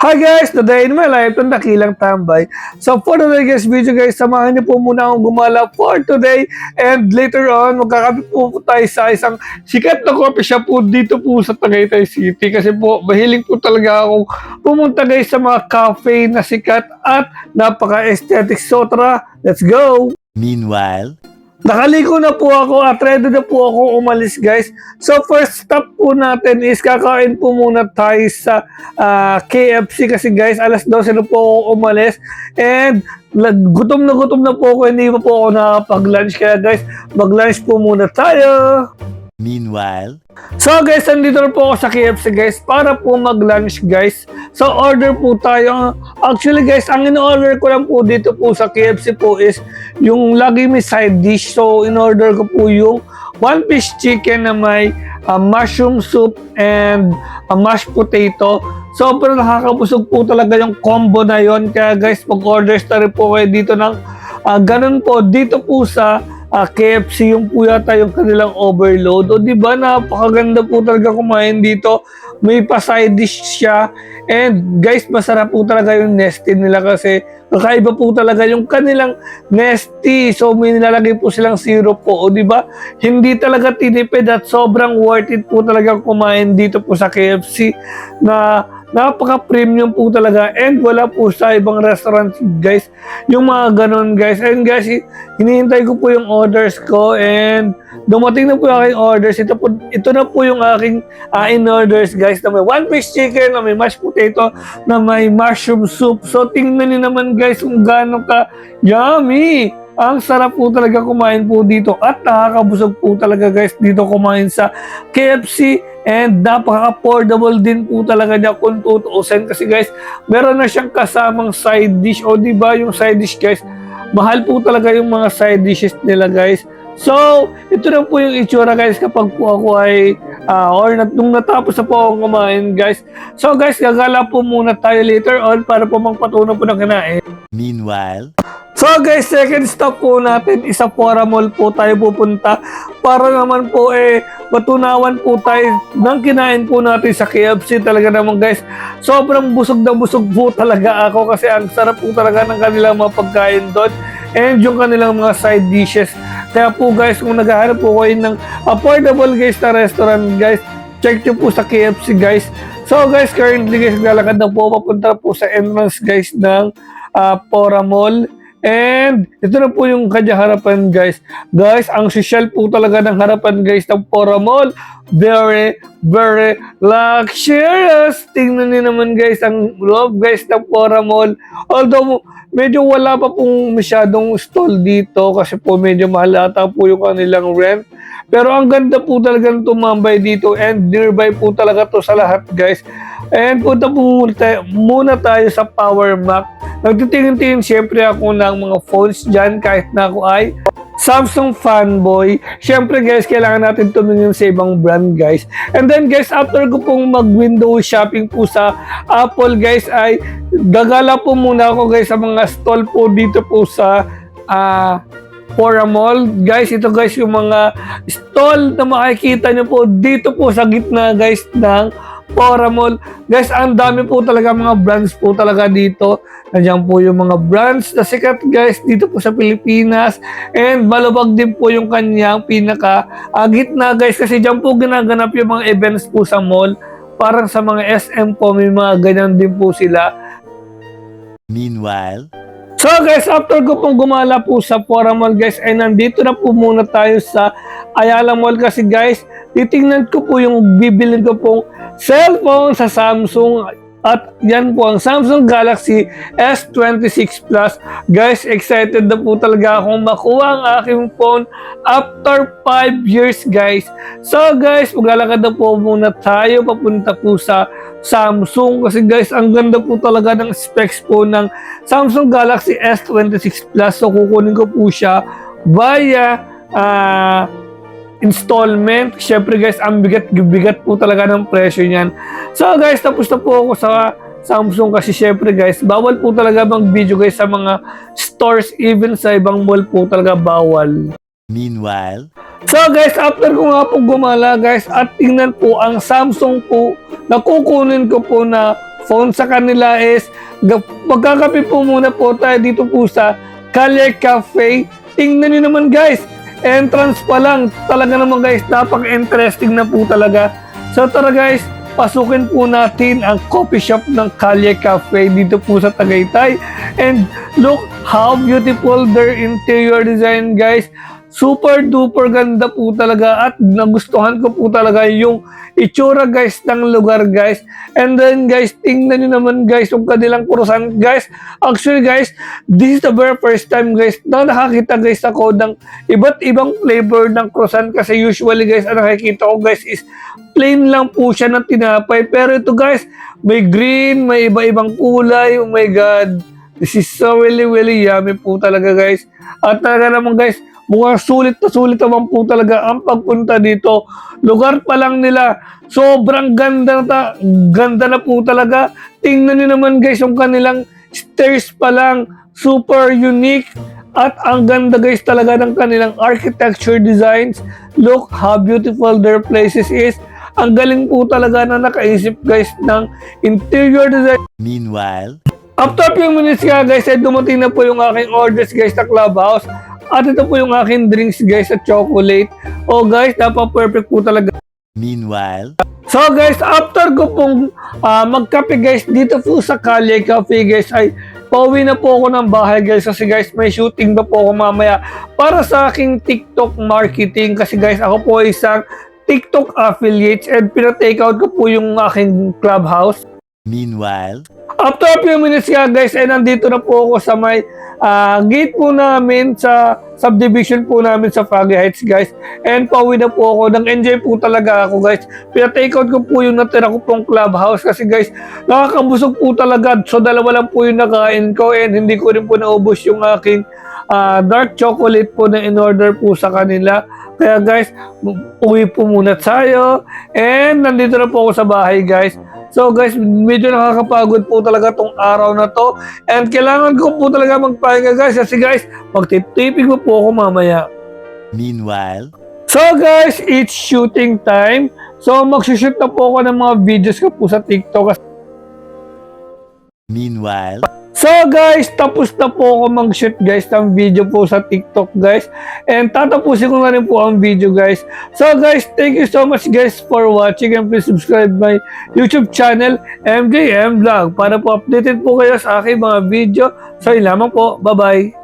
Hi guys! Today in my life, itong dakilang tambay. So for today guys video guys, samahan niyo po muna akong gumala for today and later on, magkakabit po tayo sa isang sikat na coffee shop po dito po sa Tagaytay City kasi po mahiling po talaga akong pumunta guys sa mga cafe na sikat at napaka-aesthetic. So tara, let's go! Meanwhile, Nakaliko na po ako at ready na po ako umalis guys. So first stop po natin is kakain po muna tayo sa KFC kasi guys alas 12 na po ako umalis and gutom na po ako, hindi pa po ako nakapag-lunch kaya guys mag-lunch po muna tayo. meanwhile, So guys, nandito na po ako sa KFC guys para po mag-lunch guys. So order po tayo. Actually guys, ang in-order ko lang po dito po sa KFC po is yung lagi may side dish. So in-order ko po yung one piece chicken na may mushroom soup and mashed potato. Sobrang nakakabusog po talaga yung combo na yon. Kaya guys, mag-order na rin po kayo dito ng ganun po dito po sa KFC yung po yata yung kanilang overload. O di ba napakaganda po talaga kumain dito. May pa side dish siya. And guys, masarap po talaga yung nesty nila kasi kakaiba po talaga yung kanilang nesty. So may nilalagay po silang syrup po. O di ba? Hindi talaga tinipid at sobrang worth it po talaga kumain dito po sa KFC na napaka-premium po talaga and wala po sa ibang restaurant guys yung mga ganun guys. And guys, hinihintay ko po yung orders ko and dumating na po yung aking orders. Ito na po yung aking in-orders guys na may one piece chicken, na may mashed potato, na may mushroom soup. So tingnan niyo naman guys kung gaano ka yummy. Ang sarap po talaga kumain po dito at nakakabusog po talaga guys dito kumain sa KFC and napaka-affordable din po talaga niya kung tutuusin kasi guys meron na siyang kasamang side dish o diba yung side dish guys mahal po talaga yung mga side dishes nila guys. So ito na po yung itsura guys kapag po ako ay nung natapos na po akong kumain guys. So guys, gagala po muna tayo later on para po magpatunan po ng kinain. meanwhile, So guys, second stop po natin isa Fora Mall po tayo pupunta para naman po matunawan po tayo ng kinain po natin sa KFC. Talaga naman guys, sobrang busog na busog po talaga ako kasi ang sarap po talaga ng kanilang mga pagkain doon and yung kanilang mga side dishes. Kaya po guys, kung naghahanap po kayo ng affordable guys na restaurant guys, check nyo po sa KFC guys. So guys, currently guys, naglalakad na po papunta po sa entrance guys ng Fora Mall. And ito na po yung kanya harapan guys. Guys, ang social po talaga ng harapan guys ng Fora Mall. Very, very luxurious. Tingnan niyo naman guys ang loob guys ng Fora Mall. Although medyo wala pa pong masyadong stall dito kasi po medyo mahal ata po yung kanilang rent. Pero ang ganda po talaga ng tumambay dito and nearby po talaga to sa lahat guys. And punta po muna tayo sa Power Mac. Nagtitingin-tingin siyempre ako ng mga phones dyan kahit na ako ay Samsung fanboy. Siyempre guys, kailangan natin tumingin sa ibang brand guys. And then guys, after ko pong mag-window shopping po sa Apple guys, ay gagala po muna ako guys sa mga stall po dito po sa Fora Mall. Guys, ito guys yung mga stall na makikita nyo po dito po sa gitna guys ng Fora Mall. Guys, ang dami po talaga mga brands po talaga dito. Nandiyan po yung mga brands na sikat guys dito po sa Pilipinas. And malubag din po yung kanyang pinaka gitna guys kasi dyan po ginaganap yung mga events po sa mall. Parang sa mga SM po may mga ganyan din po sila. meanwhile, So guys, after ko pong gumala po sa Fora Mall guys, ay nandito na po muna tayo sa Ayala Mall kasi guys, titingnan ko po yung bibilin ko pong cellphone sa Samsung at yan po ang Samsung Galaxy S26 Plus. Guys, excited na po talaga akong makuha ang aking phone after 5 years guys. So guys, maglalakad na po muna tayo papunta po sa Samsung kasi guys, ang ganda po talaga ng specs po ng Samsung Galaxy S26 Plus. So kukunin ko po siya via installment. Syempre guys, ang bigat po talaga ng presyo niyan. So guys, tapos na po ako sa Samsung kasi syempre guys, bawal po talaga mag-video guys sa mga stores, even sa ibang mall po talaga bawal. meanwhile, So guys, after ko nga po gumala guys at tingnan po ang Samsung po na kukunin ko po na phone sa kanila is magkakape po muna po tayo dito po sa Calle Cafe. Tingnan nyo naman guys, entrance pa lang, talaga naman guys, napaka-interesting na po talaga. So tara guys, pasukin po natin ang coffee shop ng Calle Cafe dito po sa Tagaytay. And look how beautiful their interior design guys. Super duper ganda po talaga at nagustuhan ko po talaga yung itsura guys ng lugar guys. And then guys, tingnan nyo naman guys yung kanilang croissant guys. Actually guys, this is the very first time guys na nakakita guys ako ng iba't ibang flavor ng croissant kasi usually guys ang nakikita ko guys is plain lang po siya ng tinapay. Pero ito guys, may green, may iba-ibang kulay. Oh my God. This is so really yummy po talaga guys. At talaga naman guys, mukhang sulit naman po talaga ang pagpunta dito. Lugar pa lang nila, sobrang ganda na po talaga. Tingnan nyo naman guys yung kanilang stairs pa lang, super unique. At ang ganda guys talaga ng kanilang architecture designs. Look how beautiful their places is. Ang galing po talaga na nakaisip guys ng interior design. Meanwhile, After few minutes nga guys, ay dumating na po yung aking orders guys sa Clubhouse. At ito po yung aking drinks guys sa chocolate. Oh guys, napaka-perfect po talaga. meanwhile, So guys, after ko pong magkape guys dito po sa Calle Cafe guys, ay pauwi na po ako ng bahay guys kasi guys may shooting na po ako mamaya para sa aking TikTok marketing kasi guys ako po ay isang TikTok affiliates and pina-take out ko po yung aking Clubhouse. meanwhile, After a few minutes nga guys, ay nandito na po ako sa may gate po namin sa subdivision po namin sa Froggy Heights guys. And pauwi na po ako. Nang-enjoy po talaga ako guys. Pina-take out ko po yung natira ko pong Clubhouse kasi guys, nakakabusog po talaga. So dalawa lang po yung nakain ko and hindi ko rin po naubos yung aking dark chocolate po na in-order po sa kanila. Kaya guys, uwi po muna tayo. And nandito na po ako sa bahay guys. So guys, medyo nakakapagod po talaga tong araw na to. And kailangan ko po talaga magpahinga guys. Kasi guys, magtitipig po ako mamaya. meanwhile, So guys, it's shooting time. So magsushoot na po ako ng mga videos ko po sa TikTok. meanwhile, So guys, tapos na po ako mag-shoot guys ng video po sa TikTok guys. And tatapusin ko na rin po ang video guys. So guys, thank you so much guys for watching and please subscribe my YouTube channel MJM Vlog para po updated po kayo sa aking mga video. So yun lamang po. Bye-bye.